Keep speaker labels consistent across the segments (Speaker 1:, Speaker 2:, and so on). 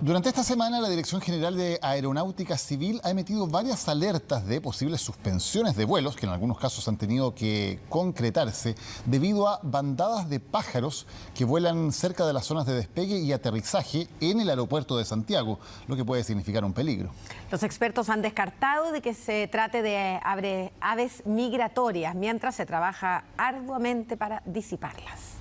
Speaker 1: Durante esta semana, la Dirección General de Aeronáutica Civil ha emitido varias alertas de posibles suspensiones de vuelos, que en algunos casos han tenido que concretarse, debido a bandadas de pájaros que vuelan cerca de las zonas de despegue y aterrizaje en el aeropuerto de Santiago, lo que puede significar un peligro.
Speaker 2: Los expertos han descartado de que se trate de aves migratorias, mientras se trabaja arduamente para disiparlas.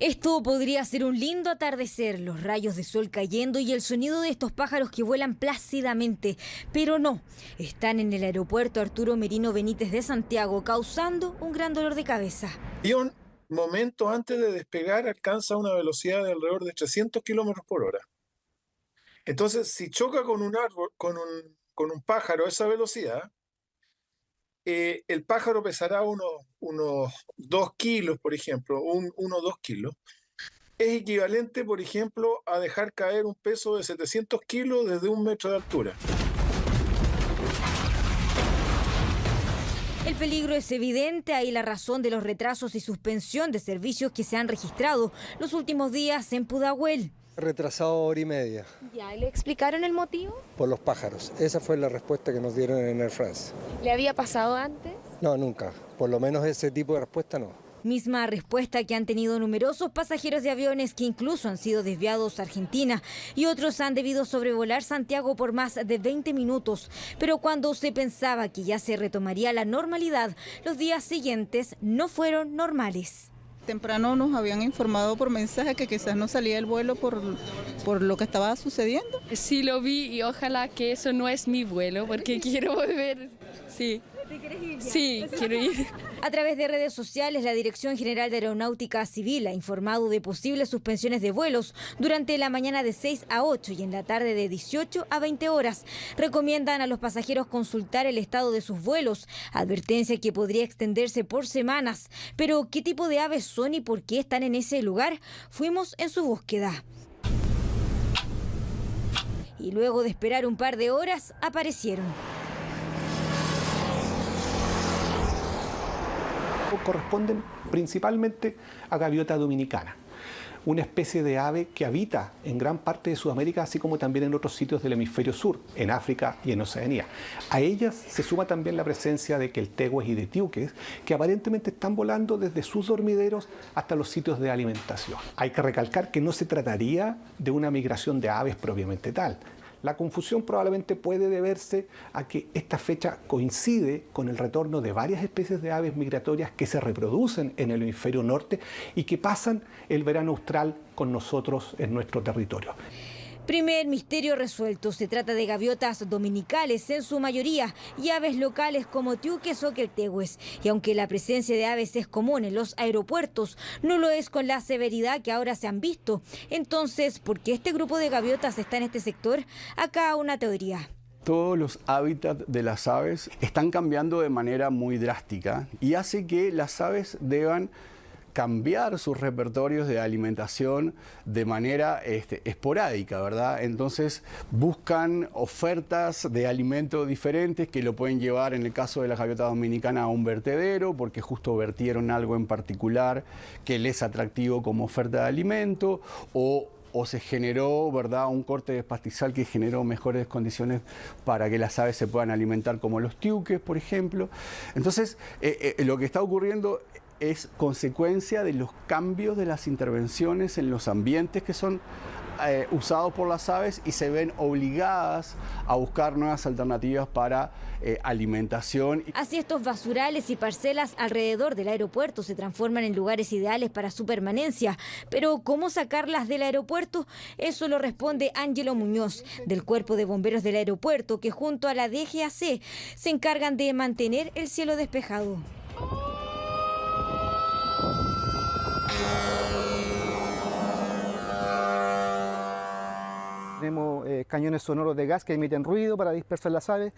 Speaker 3: Esto podría ser un lindo atardecer, los rayos de sol cayendo y el sonido de estos pájaros que vuelan plácidamente. Pero no, están en el aeropuerto Arturo Merino Benítez de Santiago, causando un gran dolor de cabeza.
Speaker 4: Y un momento antes de despegar alcanza una velocidad de alrededor de 300 kilómetros por hora. Entonces, si choca con un árbol, con un pájaro a esa velocidad, el pájaro pesará unos 2 kilos, por ejemplo, 1 o 2 kilos. Es equivalente, por ejemplo, a dejar caer un peso de 700 kilos desde 1 metro de altura.
Speaker 3: El peligro es evidente, ahí la razón de los retrasos y suspensión de servicios que se han registrado los últimos días en Pudahuel.
Speaker 5: Retrasado 1 hora y media.
Speaker 6: ¿Ya le explicaron el motivo?
Speaker 5: Por los pájaros. Esa fue la respuesta que nos dieron en Air France.
Speaker 6: ¿Le había pasado antes?
Speaker 5: No, nunca. Por lo menos ese tipo de respuesta no.
Speaker 3: Misma respuesta que han tenido numerosos pasajeros de aviones que incluso han sido desviados a Argentina y otros han debido sobrevolar Santiago por más de 20 minutos. Pero cuando se pensaba que ya se retomaría la normalidad, los días siguientes no fueron normales.
Speaker 7: Temprano nos habían informado por mensaje que quizás no salía el vuelo por lo que estaba sucediendo.
Speaker 8: Sí lo vi y ojalá que eso no es mi vuelo porque quiero volver. Sí.
Speaker 3: ¿Te quieres ir ya?
Speaker 8: Sí, quiero ir.
Speaker 3: A través de redes sociales, la Dirección General de Aeronáutica Civil ha informado de posibles suspensiones de vuelos durante la mañana de 6 a 8 y en la tarde de 18 a 20 horas. Recomiendan a los pasajeros consultar el estado de sus vuelos, advertencia que podría extenderse por semanas. Pero, ¿qué tipo de aves son y por qué están en ese lugar? Fuimos en su búsqueda. Y luego de esperar un par de horas, aparecieron.
Speaker 9: Corresponden principalmente a gaviota dominicana, una especie de ave que habita en gran parte de Sudamérica, así como también en otros sitios del hemisferio sur, en África y en Oceanía. A ellas se suma también la presencia de queltehues y de tiuques, que aparentemente están volando desde sus dormideros hasta los sitios de alimentación. Hay que recalcar que no se trataría de una migración de aves propiamente tal. La confusión probablemente puede deberse a que esta fecha coincide con el retorno de varias especies de aves migratorias que se reproducen en el hemisferio norte y que pasan el verano austral con nosotros en nuestro territorio.
Speaker 3: Primer misterio resuelto. Se trata de gaviotas dominicales en su mayoría y aves locales como tiuques o queltehues. Y aunque la presencia de aves es común en los aeropuertos, no lo es con la severidad que ahora se han visto. Entonces, ¿por qué este grupo de gaviotas está en este sector? Acá una teoría.
Speaker 10: Todos los hábitats de las aves están cambiando de manera muy drástica y hace que las aves deban cambiar sus repertorios de alimentación de manera esporádica, ¿verdad? Entonces buscan ofertas de alimentos diferentes que lo pueden llevar, en el caso de la gaviota dominicana, a un vertedero, porque justo vertieron algo en particular que les es atractivo como oferta de alimento, o se generó, ¿verdad?, un corte de pastizal que generó mejores condiciones para que las aves se puedan alimentar, como los tiuques, por ejemplo. Entonces, lo que está ocurriendo es consecuencia de los cambios de las intervenciones en los ambientes que son usados por las aves y se ven obligadas a buscar nuevas alternativas para alimentación.
Speaker 3: Así estos basurales y parcelas alrededor del aeropuerto se transforman en lugares ideales para su permanencia. Pero ¿cómo sacarlas del aeropuerto? Eso lo responde Ángelo Muñoz, del Cuerpo de Bomberos del aeropuerto, que junto a la DGAC se encargan de mantener el cielo despejado.
Speaker 11: Tenemos cañones sonoros de gas que emiten ruido para dispersar las aves,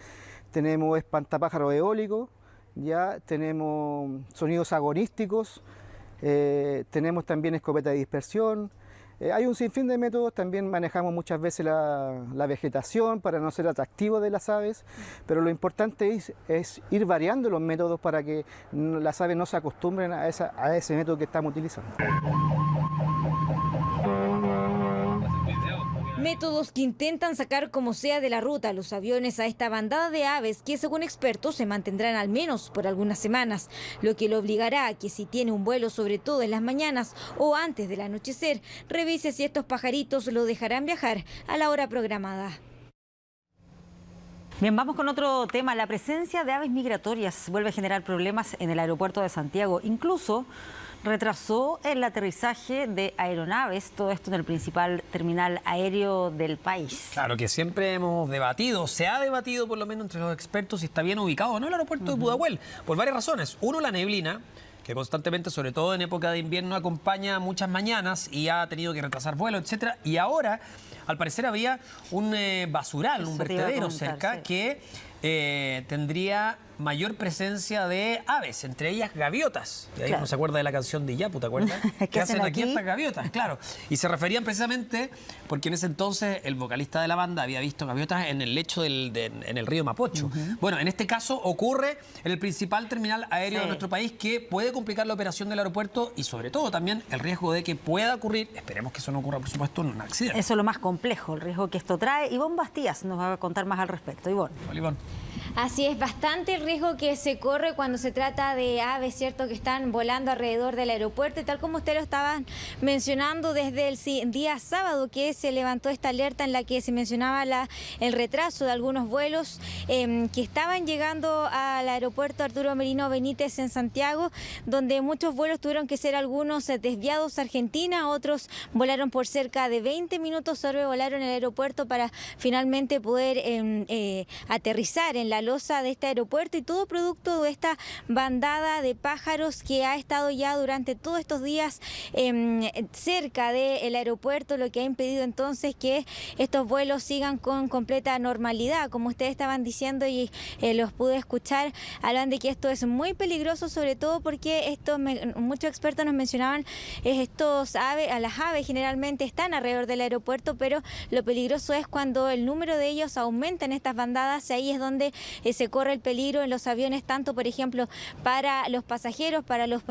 Speaker 11: tenemos espantapájaros eólicos, ya tenemos sonidos agonísticos, tenemos también escopeta de dispersión. Hay un sinfín de métodos, también manejamos muchas veces la vegetación para no ser atractivo de las aves, pero lo importante es ir variando los métodos para que las aves no se acostumbren a ese método que estamos utilizando.
Speaker 3: Métodos que intentan sacar como sea de la ruta los aviones a esta bandada de aves que, según expertos, se mantendrán al menos por algunas semanas, lo que lo obligará a que, si tiene un vuelo, sobre todo en las mañanas o antes del anochecer, revise si estos pajaritos lo dejarán viajar a la hora programada.
Speaker 12: Bien, vamos con otro tema. La presencia de aves migratorias vuelve a generar problemas en el aeropuerto de Santiago. Incluso retrasó el aterrizaje de aeronaves, todo esto en el principal terminal aéreo del país.
Speaker 13: Claro, que siempre hemos debatido, se ha debatido por lo menos entre los expertos si está bien ubicado o no el aeropuerto de Pudahuel, por varias razones. Uno, la neblina, que constantemente, sobre todo en época de invierno, acompaña muchas mañanas y ha tenido que retrasar vuelos, etcétera. Y ahora, al parecer, había un basural, un vertedero cerca, que tendría mayor presencia de aves, entre ellas gaviotas. Y ahí uno se acuerda de la canción de Iyapu, ¿te acuerdas? ¿Qué hacen aquí estas gaviotas? Claro. Y se referían precisamente porque en ese entonces el vocalista de la banda había visto gaviotas en el lecho en el río Mapocho. Bueno, en este caso ocurre en el principal terminal aéreo de nuestro país, que puede complicar la operación del aeropuerto y sobre todo también el riesgo de que pueda ocurrir, esperemos que eso no ocurra por supuesto, en un accidente.
Speaker 12: Eso es lo más complejo, el riesgo que esto trae. Ivonne Bastías nos va a contar más al respecto. Ivonne.
Speaker 13: Hola, Ivonne.
Speaker 3: Así es, bastante el riesgo que se corre cuando se trata de aves, ¿cierto?, que están volando alrededor del aeropuerto. Y tal como usted lo estaba mencionando, desde el día sábado que se levantó esta alerta en la que se mencionaba el retraso de algunos vuelos que estaban llegando al aeropuerto Arturo Merino Benítez en Santiago, donde muchos vuelos tuvieron que ser algunos desviados a Argentina, otros volaron por cerca de 20 minutos, sobrevolaron el aeropuerto para finalmente poder aterrizar en la losa de este aeropuerto, y todo producto de esta bandada de pájaros que ha estado ya durante todos estos días cerca del aeropuerto, lo que ha impedido entonces que estos vuelos sigan con completa normalidad. Como ustedes estaban diciendo y los pude escuchar, hablan de que esto es muy peligroso, sobre todo porque muchos expertos nos mencionaban las aves generalmente están alrededor del aeropuerto, pero lo peligroso es cuando el número de ellos aumenta en estas bandadas. Ahí es donde se corre el peligro en los aviones, tanto por ejemplo para los pasajeros, para los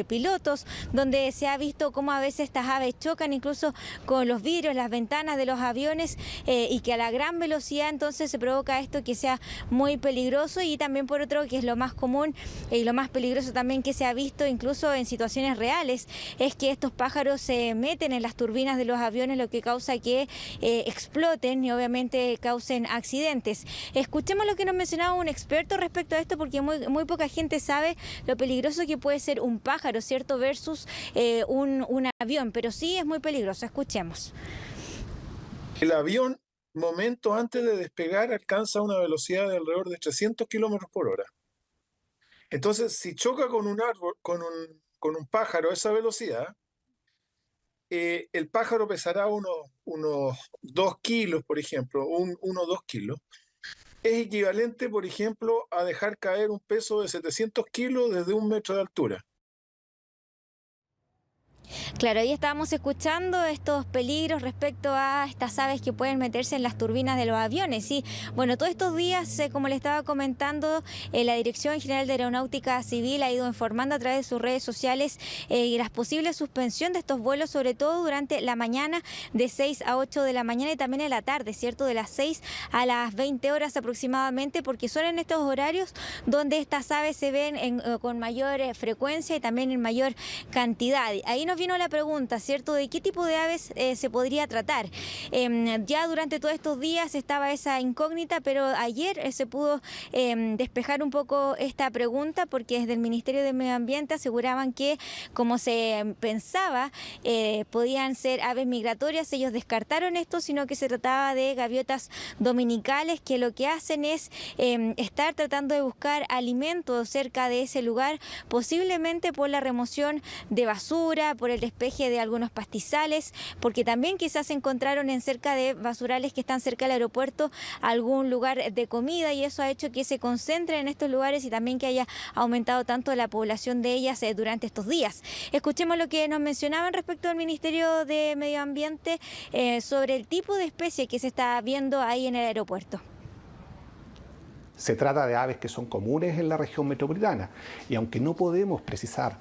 Speaker 3: pilotos, donde se ha visto cómo a veces estas aves chocan incluso con los vidrios, las ventanas de los aviones, y que a la gran velocidad entonces se provoca esto que sea muy peligroso. Y también por otro, que es lo más común y lo más peligroso también que se ha visto incluso en situaciones reales, es que estos pájaros se meten en las turbinas de los aviones, lo que causa que exploten y obviamente causen accidentes. Escuchemos lo que nos mencionaba un experto respecto a esto, porque muy poca gente sabe lo peligroso que puede ser un pájaro, ¿cierto?, versus un avión, pero sí es muy peligroso. Escuchemos.
Speaker 4: El avión, momento antes de despegar, alcanza una velocidad de alrededor de 300 kilómetros por hora. Entonces, si choca con un árbol, con un pájaro a esa velocidad, el pájaro pesará unos 2 kilos, por ejemplo, 1 o 2 kilos. Es equivalente, por ejemplo, a dejar caer un peso de 700 kilos desde 1 metro de altura.
Speaker 3: Claro, ahí estábamos escuchando estos peligros respecto a estas aves que pueden meterse en las turbinas de los aviones. Y bueno, todos estos días, como le estaba comentando, la Dirección General de Aeronáutica Civil ha ido informando a través de sus redes sociales las posibles suspensión de estos vuelos, sobre todo durante la mañana de 6 a 8 de la mañana y también en la tarde, ¿cierto?, de las 6 a las 20 horas aproximadamente, porque son en estos horarios donde estas aves se ven con mayor frecuencia y también en mayor cantidad. Ahí nos vino la pregunta, ¿cierto?, de qué tipo de aves se podría tratar. Ya durante todos estos días estaba esa incógnita, pero ayer se pudo despejar un poco esta pregunta, porque desde el Ministerio de Medio Ambiente aseguraban que, como se pensaba, podían ser aves migratorias. Ellos descartaron esto, sino que se trataba de gaviotas dominicales, que lo que hacen es estar tratando de buscar alimento cerca de ese lugar, posiblemente por la remoción de basura, por el despeje de algunos pastizales, porque también quizás se encontraron cerca de basurales que están cerca del aeropuerto algún lugar de comida, y eso ha hecho que se concentren en estos lugares y también que haya aumentado tanto la población de ellas durante estos días. Escuchemos lo que nos mencionaban respecto al Ministerio de Medio Ambiente sobre el tipo de especie que se está viendo ahí en el aeropuerto.
Speaker 9: Se trata de aves que son comunes en la región metropolitana, y aunque no podemos precisar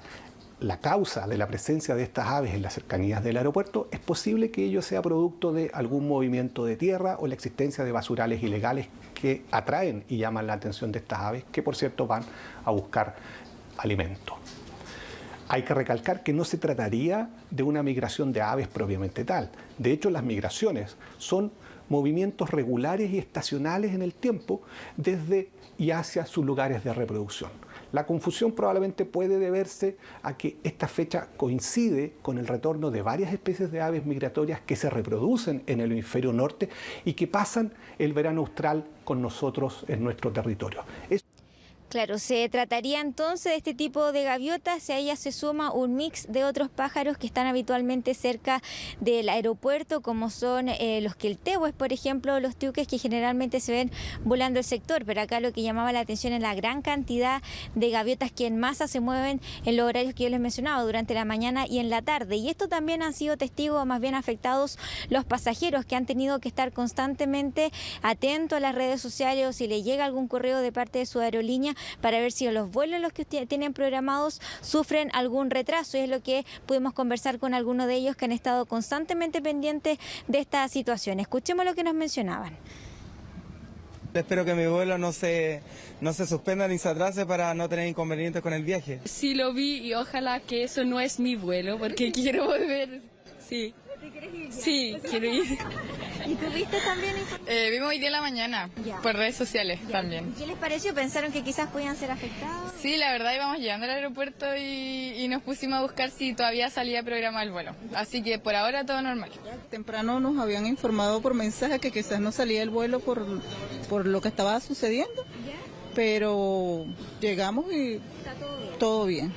Speaker 9: la causa de la presencia de estas aves en las cercanías del aeropuerto, es posible que ello sea producto de algún movimiento de tierra o la existencia de basurales ilegales que atraen y llaman la atención de estas aves, que por cierto van a buscar alimento. Hay que recalcar que no se trataría de una migración de aves propiamente tal. De hecho, las migraciones son movimientos regulares y estacionales en el tiempo desde y hacia sus lugares de reproducción. La confusión probablemente puede deberse a que esta fecha coincide con el retorno de varias especies de aves migratorias que se reproducen en el hemisferio norte y que pasan el verano austral con nosotros en nuestro territorio.
Speaker 3: Claro, se trataría entonces de este tipo de gaviotas, y a ellas se suma un mix de otros pájaros que están habitualmente cerca del aeropuerto, como son los quiltehúes, por ejemplo, los tuques, que generalmente se ven volando el sector, pero acá lo que llamaba la atención es la gran cantidad de gaviotas que en masa se mueven en los horarios que yo les mencionaba, durante la mañana y en la tarde, y esto también han sido testigos, más bien afectados los pasajeros, que han tenido que estar constantemente atentos a las redes sociales o si les llega algún correo de parte de su aerolínea para ver si los vuelos los que tienen programados sufren algún retraso, y es lo que pudimos conversar con algunos de ellos que han estado constantemente pendientes de esta situación. Escuchemos lo que nos mencionaban.
Speaker 14: Espero que mi vuelo no se suspenda ni se atrase para no tener inconvenientes con el viaje.
Speaker 8: Sí lo vi y ojalá que eso no es mi vuelo porque quiero volver. Sí.
Speaker 3: ¿Te quieres ir ya?
Speaker 8: Sí, quiero ir.
Speaker 3: ¿Y tú viste también?
Speaker 8: Vimos hoy día en la mañana, por redes sociales también.
Speaker 3: ¿Qué les pareció? ¿Pensaron que quizás podían ser afectados?
Speaker 8: Sí, la verdad íbamos llegando al aeropuerto y nos pusimos a buscar si todavía salía programa el vuelo. Así que por ahora todo normal.
Speaker 7: Temprano nos habían informado por mensaje que quizás no salía el vuelo por lo que estaba sucediendo, pero llegamos y
Speaker 3: está
Speaker 7: todo bien.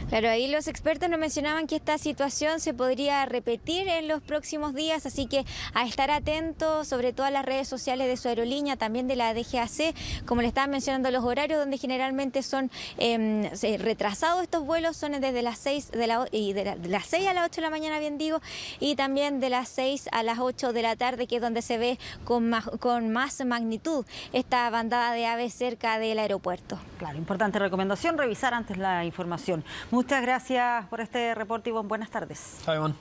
Speaker 3: Claro, ahí los expertos nos mencionaban que esta situación se podría repetir en los próximos días, así que a estar atentos, sobre todo a las redes sociales de su aerolínea, también de la DGAC, como le estaban mencionando, los horarios donde generalmente son retrasados estos vuelos son desde las 6 de las 6 a las 8 de la mañana, bien digo, y también de las 6 a las 8 de la tarde, que es donde se ve con más magnitud esta bandada de aves cerca del aeropuerto.
Speaker 12: Claro, importante recomendación, revisar antes la información. Muchas gracias por este reporte, Ivonne. Buenas tardes.
Speaker 13: Chao, Ivonne.